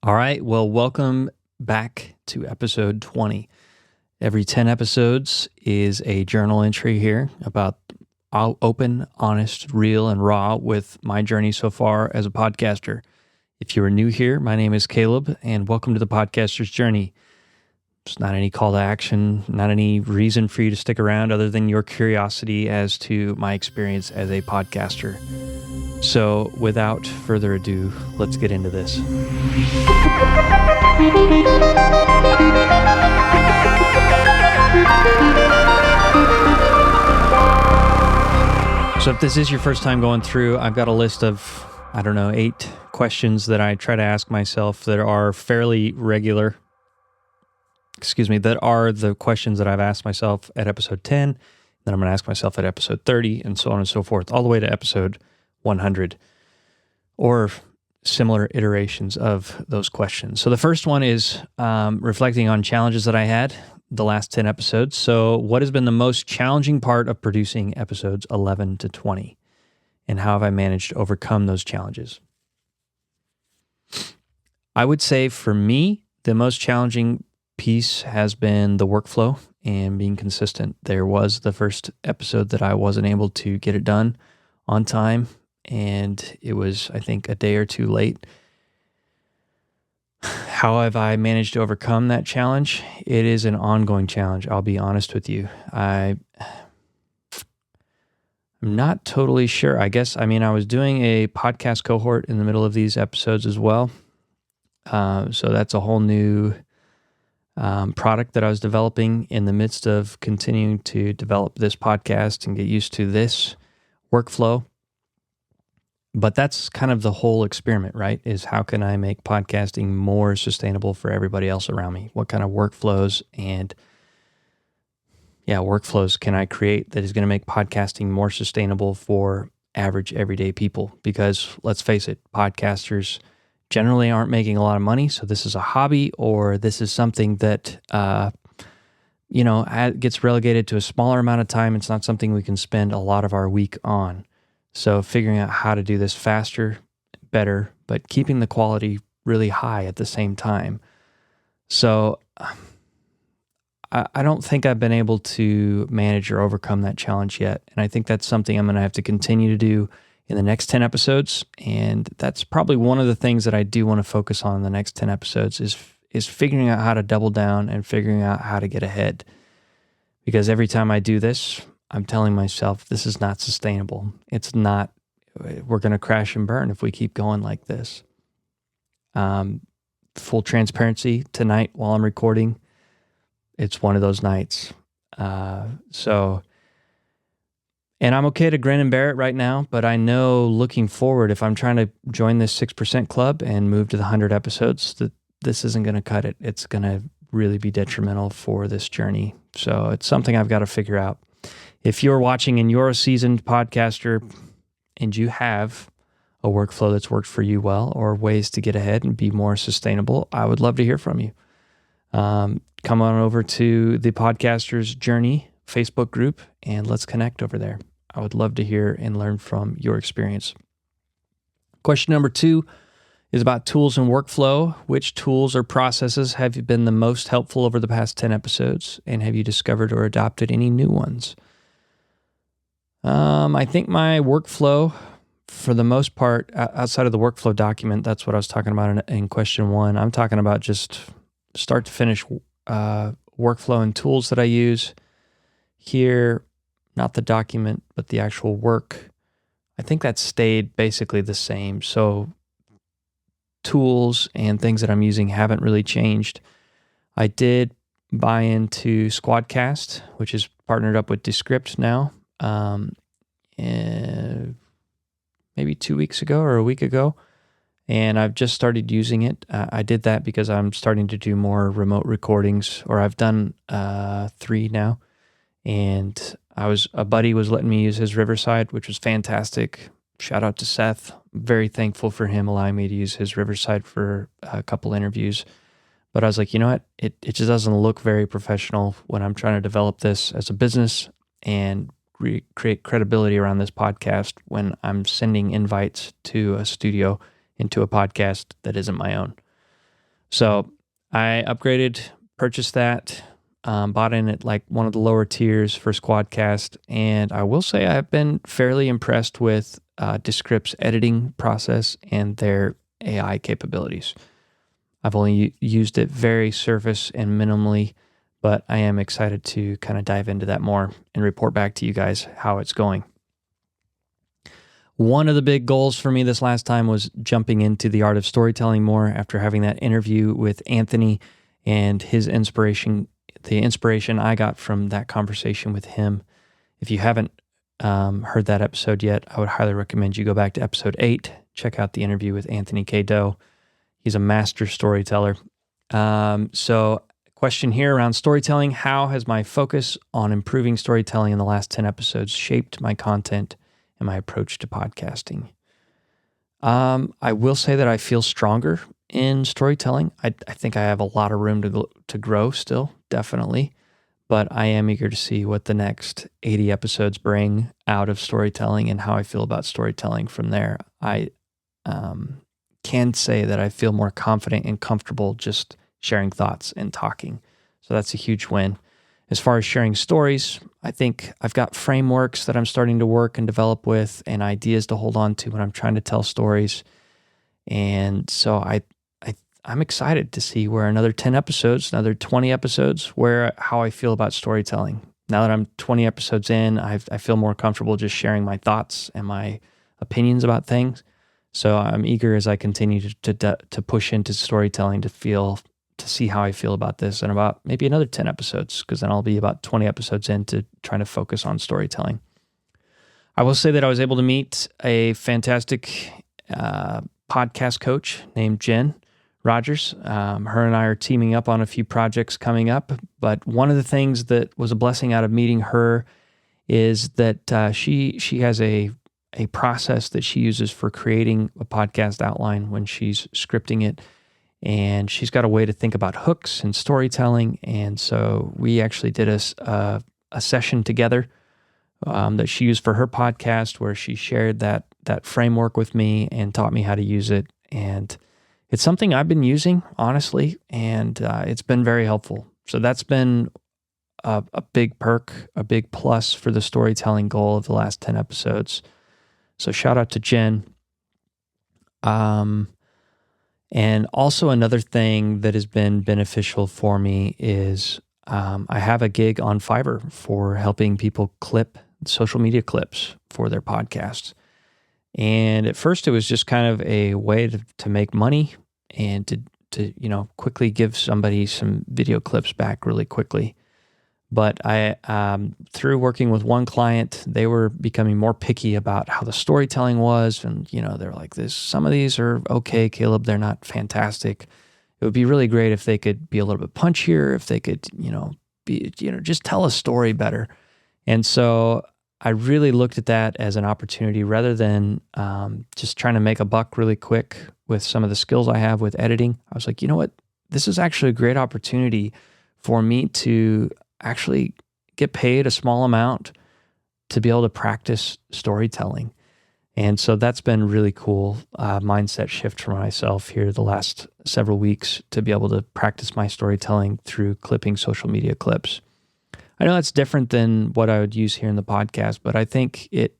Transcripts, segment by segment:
All right. Well, welcome back to episode 20. Every 10 episodes is a journal entry here about open, honest, real, and raw with my journey so far as a podcaster. If you are new here, my name is Caleb, and welcome to the podcaster's journey. There's not any call to action, not any reason for you to stick around other than your curiosity as to my experience as a podcaster. So without further ado, let's get into this. So if this is your first time going through, I've got a list of, 8 questions that I try to ask myself that are fairly regular. That are the questions that I've asked myself at episode 10, then I'm going to ask myself at episode 30, and so on and so forth, all the way to episode 100, or similar iterations of those questions. So the first one is reflecting on challenges that I had the last 10 episodes. So what has been the most challenging part of producing episodes 11 to 20? And how have I managed to overcome those challenges? I would say for me, the most challenging piece has been the workflow and being consistent. There was the first episode that I wasn't able to get it done on time, and it was, I think, a day or two late. How have I managed to overcome that challenge? It is an ongoing challenge, I'll be honest with you. I'm not totally sure. I was doing a podcast cohort in the middle of these episodes as well. So that's a whole new product that I was developing in the midst of continuing to develop this podcast and get used to this workflow. But that's kind of the whole experiment, right? Is how can I make podcasting more sustainable for everybody else around me? What kind of workflows can I create that is going to make podcasting more sustainable for average everyday people? Because let's face it, podcasters generally aren't making a lot of money. So this is a hobby, or this is something that, gets relegated to a smaller amount of time. It's not something we can spend a lot of our week on. So figuring out how to do this faster, better, but keeping the quality really high at the same time. So I don't think I've been able to manage or overcome that challenge yet. And I think that's something I'm going to have to continue to do in the next 10 episodes. And that's probably one of the things that I do want to focus on in the next 10 episodes is figuring out how to double down and figuring out how to get ahead. Because every time I do this, I'm telling myself, this is not sustainable. It's not, we're going to crash and burn if we keep going like this. Full transparency, tonight while I'm recording, it's one of those nights. And I'm okay to grin and bear it right now, but I know looking forward, if I'm trying to join this 6% club and move to the 100 episodes, that this isn't going to cut it. It's going to really be detrimental for this journey. So it's something I've got to figure out. If you're watching and you're a seasoned podcaster and you have a workflow that's worked for you well, or ways to get ahead and be more sustainable, I would love to hear from you. Come on over to the Podcaster's Journey Facebook group and let's connect over there. I would love to hear and learn from your experience. Question number 2 is about tools and workflow. Which tools or processes have you been the most helpful over the past 10 episodes? And have you discovered or adopted any new ones? I think my workflow, for the most part, outside of the workflow document, that's what I was talking about in question 1. I'm talking about just start to finish workflow and tools that I use here, not the document, but the actual work. I think that stayed basically the same. So tools and things that I'm using haven't really changed. I did buy into Squadcast, which is partnered up with Descript now, maybe 2 weeks ago or a week ago, and I've just started using it. I did that because I'm starting to do more remote recordings, or I've done 3 now, and a buddy was letting me use his Riverside, which was fantastic. Shout out to Seth. Very thankful for him allowing me to use his Riverside for a couple interviews. But I was like, you know what? It just doesn't look very professional when I'm trying to develop this as a business and create credibility around this podcast when I'm sending invites to a studio into a podcast that isn't my own. So I upgraded, purchased that, bought in at like one of the lower tiers for Squadcast, and I will say I've been fairly impressed with Descript's editing process and their AI capabilities. I've only used it very surface and minimally, but I am excited to kind of dive into that more and report back to you guys how it's going. One of the big goals for me this last time was jumping into the art of storytelling more after having that interview with Anthony and his inspiration, the inspiration I got from that conversation with him. If you haven't heard that episode yet, I would highly recommend you go back to episode 8, check out the interview with Anthony K. Doe. He's a master storyteller. So question here around storytelling: how has my focus on improving storytelling in the last 10 episodes shaped my content and my approach to podcasting? I will say that I feel stronger in storytelling. I think I have a lot of room to grow still, definitely. But I am eager to see what the next 80 episodes bring out of storytelling and how I feel about storytelling from there. I can say that I feel more confident and comfortable just sharing thoughts and talking. So that's a huge win. As far as sharing stories, I think I've got frameworks that I'm starting to work and develop with and ideas to hold on to when I'm trying to tell stories. And so I'm excited to see where another 10 episodes, another 20 episodes, how I feel about storytelling. Now that I'm 20 episodes in, I feel more comfortable just sharing my thoughts and my opinions about things. So I'm eager as I continue to push into storytelling to see how I feel about this in about maybe another 10 episodes, because then I'll be about 20 episodes into trying to focus on storytelling. I will say that I was able to meet a fantastic podcast coach named Jen Rogers. Her and I are teaming up on a few projects coming up, but one of the things that was a blessing out of meeting her is that she has a process that she uses for creating a podcast outline when she's scripting it. And she's got a way to think about hooks and storytelling. And so we actually did a session together that she used for her podcast, where she shared that framework with me and taught me how to use it. And it's something I've been using, honestly, and it's been very helpful. So that's been a big perk, a big plus for the storytelling goal of the last 10 episodes. So shout out to Jen. And also another thing that has been beneficial for me is I have a gig on Fiverr for helping people clip social media clips for their podcasts. And at first it was just kind of a way to make money and to quickly give somebody some video clips back really quickly. But I, through working with one client, they were becoming more picky about how the storytelling was. And, they're like, some of these are okay, Caleb, they're not fantastic. It would be really great if they could be a little bit punchier, if they could, just tell a story better. And so I really looked at that as an opportunity rather than just trying to make a buck really quick with some of the skills I have with editing. I was like, you know what? This is actually a great opportunity for me to actually get paid a small amount to be able to practice storytelling. And so that's been really cool mindset shift for myself here the last several weeks to be able to practice my storytelling through clipping social media clips. I know that's different than what I would use here in the podcast, but I think it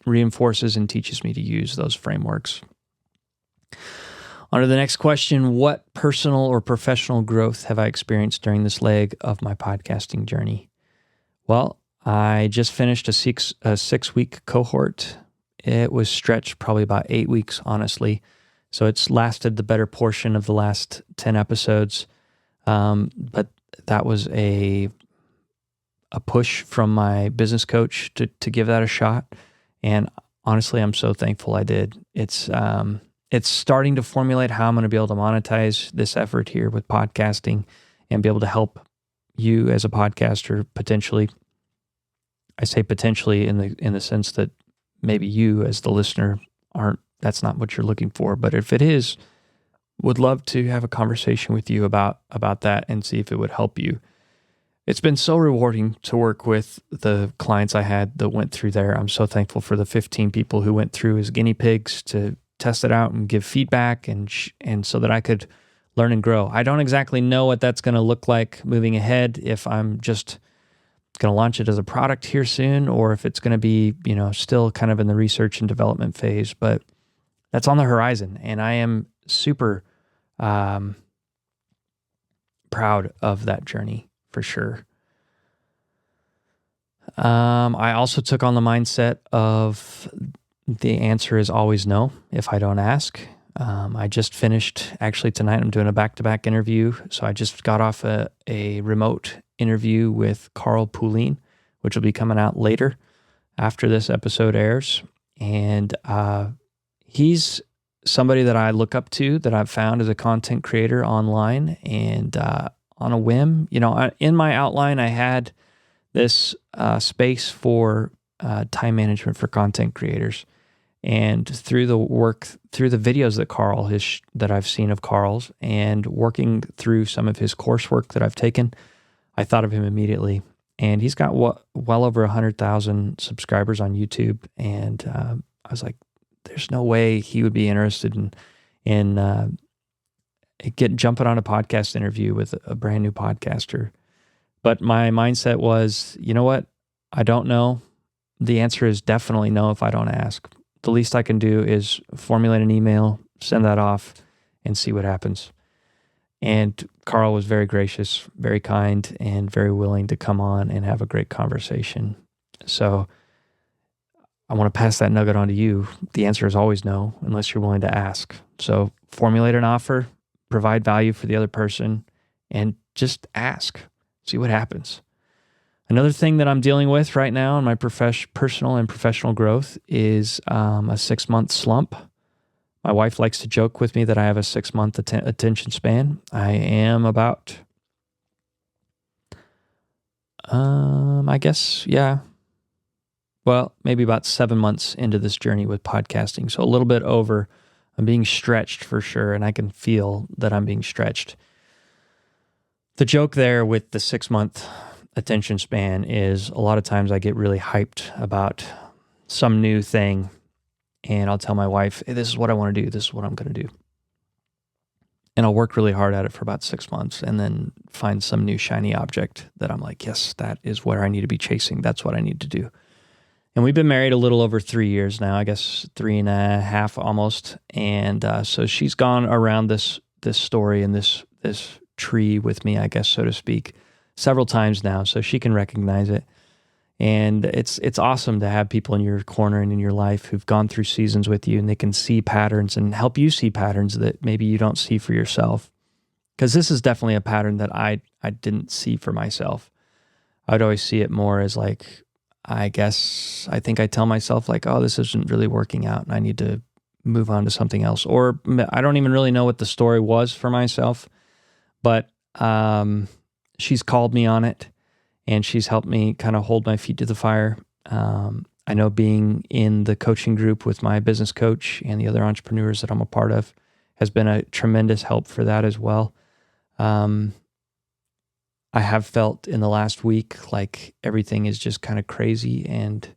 reinforces and teaches me to use those frameworks. On to the next question: what personal or professional growth have I experienced during this leg of my podcasting journey? Well, I just finished a 6-week cohort. It was stretched probably about 8 weeks, honestly. So it's lasted the better portion of the last 10 episodes. But that was a push from my business coach to give that a shot. And honestly, I'm so thankful I did. It's starting to formulate how I'm going to be able to monetize this effort here with podcasting and be able to help you as a podcaster potentially. I say potentially in the sense that maybe you as the listener that's not what you're looking for, but if it is, would love to have a conversation with you about that and see if it would help you. It's been so rewarding to work with the clients I had that went through there. I'm so thankful for the 15 people who went through as guinea pigs to test it out and give feedback and so that I could learn and grow. I don't exactly know what that's going to look like moving ahead, if I'm just going to launch it as a product here soon, or if it's going to be, still kind of in the research and development phase, but that's on the horizon. And I am super proud of that journey for sure. I also took on the mindset of the answer is always no if I don't ask. I just finished, actually tonight, I'm doing a back-to-back interview. So I just got off a remote interview with Carl Poulin, which will be coming out later after this episode airs. And he's somebody that I look up to, that I've found as a content creator online. And on a whim, in my outline, I had this space for time management for content creators. And through the videos that I've seen of Carl's, and working through some of his coursework that I've taken, I thought of him immediately. And he's got well over 100,000 subscribers on YouTube. And I was like, there's no way he would be interested in jumping on a podcast interview with a brand new podcaster. But my mindset was, you know what? I don't know. The answer is definitely no if I don't ask. The least I can do is formulate an email, send that off, and see what happens. And Carl was very gracious, very kind, and very willing to come on and have a great conversation. So I want to pass that nugget on to you. The answer is always no, unless you're willing to ask. So formulate an offer, provide value for the other person, and just ask. See what happens. Another thing that I'm dealing with right now in my personal and professional growth is a 6-month slump. My wife likes to joke with me that I have a 6-month attention span. I am about, I guess, yeah. Well, maybe about 7 months into this journey with podcasting. So a little bit over. I'm being stretched for sure, and I can feel that I'm being stretched. The joke there with the 6-month attention span is a lot of times I get really hyped about some new thing, and I'll tell my wife, hey, this is what I want to do. This is what I'm going to do. And I'll work really hard at it for about 6 months and then find some new shiny object that I'm like, yes, that is where I need to be chasing. That's what I need to do. And we've been married a little over 3 years now, I guess 3.5 almost. And so she's gone around this story and this tree with me, I guess, so to speak, several times now, so she can recognize it. And it's awesome to have people in your corner and in your life who've gone through seasons with you, and they can see patterns and help you see patterns that maybe you don't see for yourself. Because this is definitely a pattern that I didn't see for myself. I'd always see it more as like, I think I tell myself like, oh, this isn't really working out and I need to move on to something else. Or I don't even really know what the story was for myself, but she's called me on it, and she's helped me kind of hold my feet to the fire. I know being in the coaching group with my business coach and the other entrepreneurs that I'm a part of has been a tremendous help for that as well. I have felt in the last week like everything is just kind of crazy and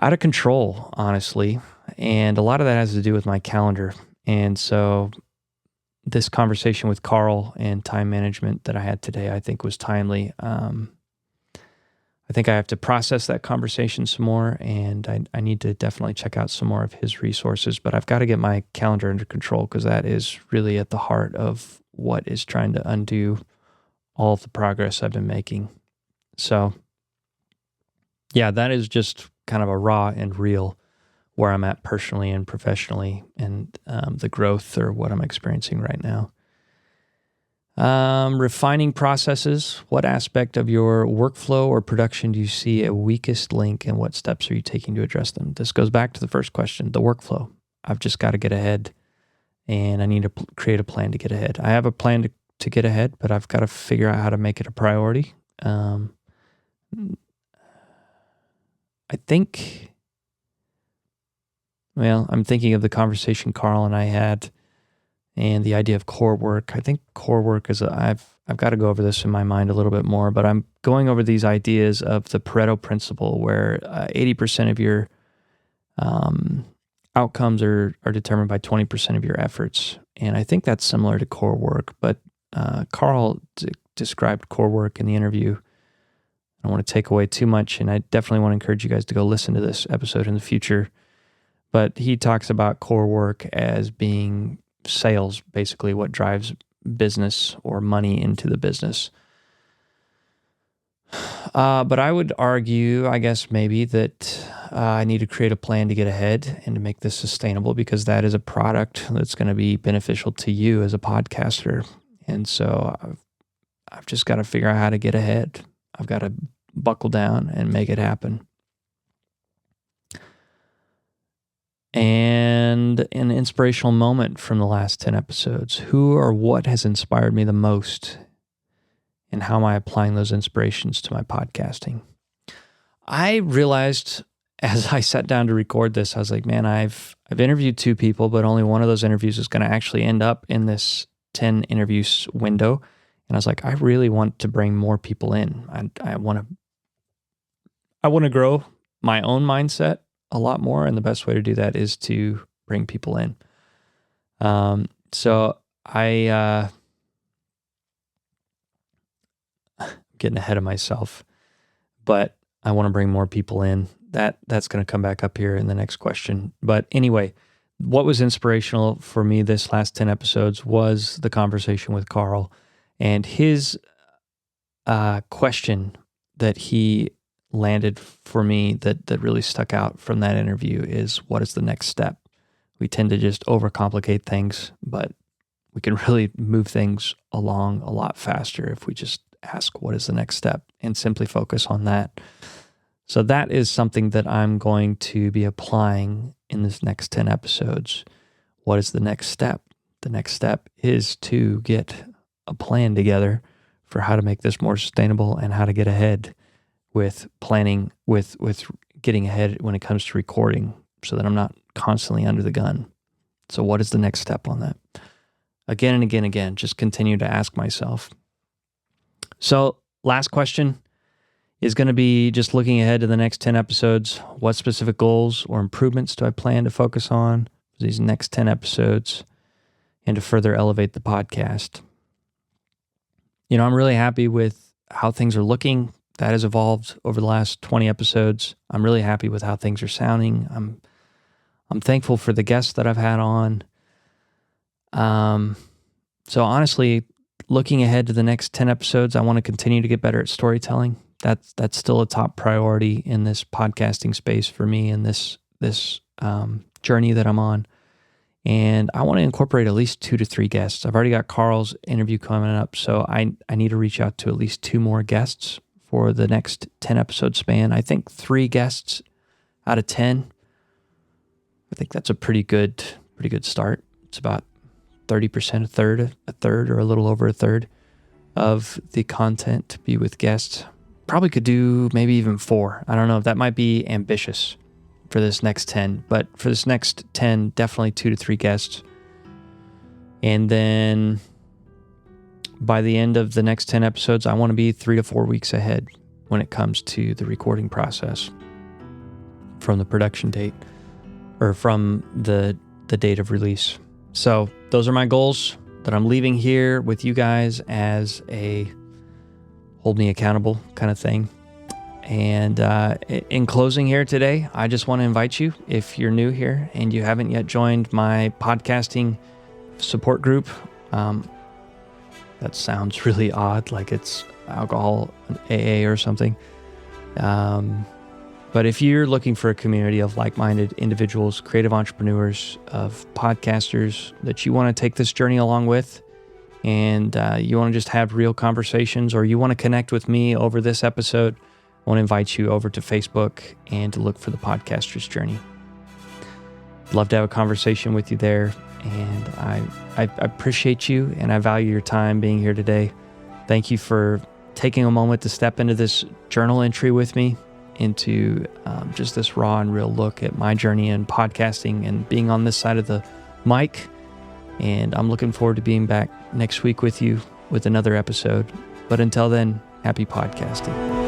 out of control, honestly. And a lot of that has to do with my calendar. And so this conversation with Carl and time management that I had today, I think was timely. I think I have to process that conversation some more, and I need to definitely check out some more of his resources, but I've got to get my calendar under control because that is really at the heart of what is trying to undo all of the progress I've been making. So yeah, that is just kind of a raw and real where I'm at personally and professionally, and the growth or what I'm experiencing right now. Refining processes. What aspect of your workflow or production do you see a weakest link, and what steps are you taking to address them? This goes back to the first question, the workflow. I've just got to get ahead, and I need to create a plan to get ahead. I have a plan to get ahead, but I've got to figure out how to make it a priority. I think... Well, I'm thinking of the conversation Carl and I had and the idea of core work. I think core work is, I've got to go over this in my mind a little bit more, but I'm going over these ideas of the Pareto principle where 80% of your outcomes are determined by 20% of your efforts. And I think that's similar to core work, but Carl described core work in the interview. I don't want to take away too much, and I definitely want to encourage you guys to go listen to this episode in the future. But he talks about core work as being sales, basically what drives business or money into the business. But I would argue, I guess maybe, that I need to create a plan to get ahead and to make this sustainable, because that is a product that's going to be beneficial to you as a podcaster. And so I've just got to figure out how to get ahead. I've got to buckle down and make it happen. And an inspirational moment from the last 10 episodes. Who or what has inspired me the most? And how am I applying those inspirations to my podcasting? I realized as I sat down to record this, I was like, man, I've interviewed 2 people, but only one of those interviews is going to actually end up in this 10 interviews window. And I was like, I really want to bring more people in. I want to grow my own mindset a lot more, and the best way to do that is to bring people in. So I getting ahead of myself, but I want to bring more people in. That's going to come back up here in the next question. But anyway, what was inspirational for me this last 10 episodes was the conversation with Carl, and his question that he landed for me that really stuck out from that interview is, what is the next step? We tend to just overcomplicate things, but we can really move things along a lot faster if we just ask what is the next step and simply focus on that. So that is something that I'm going to be applying in this next 10 episodes. What is the next step? The next step is to get a plan together for how to make this more sustainable and how to get ahead with planning, with getting ahead when it comes to recording, so that I'm not constantly under the gun. So what is the next step on that? Again and again, just continue to ask myself. So last question is going to be just looking ahead to the next 10 episodes. What specific goals or improvements do I plan to focus on for these next 10 episodes and to further elevate the podcast? You know, I'm really happy with how things are looking. That has evolved over the last 20 episodes. I'm really happy with how things are sounding. I'm thankful for the guests that I've had on. So honestly, looking ahead to the next 10 episodes, I want to continue to get better at storytelling. That's still a top priority in this podcasting space for me and this journey that I'm on. And I want to incorporate at least 2 to 3 guests. I've already got Carl's interview coming up, so I need to reach out to at least 2 more guests for the next 10 episode span. I think 3 guests out of 10. I think that's a pretty good start. It's about 30%, a third, or a little over a third of the content to be with guests. Probably could do maybe even 4. I don't know. That might be ambitious for this next 10, but for this next 10, definitely 2 to 3 guests. And then by the end of the next 10 episodes, I want to be 3 to 4 weeks ahead when it comes to the recording process from the production date or from the date of release. So those are my goals that I'm leaving here with you guys as a hold me accountable kind of thing. And in closing here today, I just want to invite you, if you're new here and you haven't yet joined my podcasting support group, that sounds really odd, like it's alcohol AA or something. But if you're looking for a community of like-minded individuals, creative entrepreneurs, of podcasters that you want to take this journey along with, and you want to just have real conversations, or you want to connect with me over this episode, I want to invite you over to Facebook and to look for the Podcaster's Journey. I'd love to have a conversation with you there, and I appreciate you, and I value your time being here today. Thank you for taking a moment to step into this journal entry with me, into just this raw and real look at my journey in podcasting and being on this side of the mic. And I'm looking forward to being back next week with you with another episode. But until then, happy podcasting.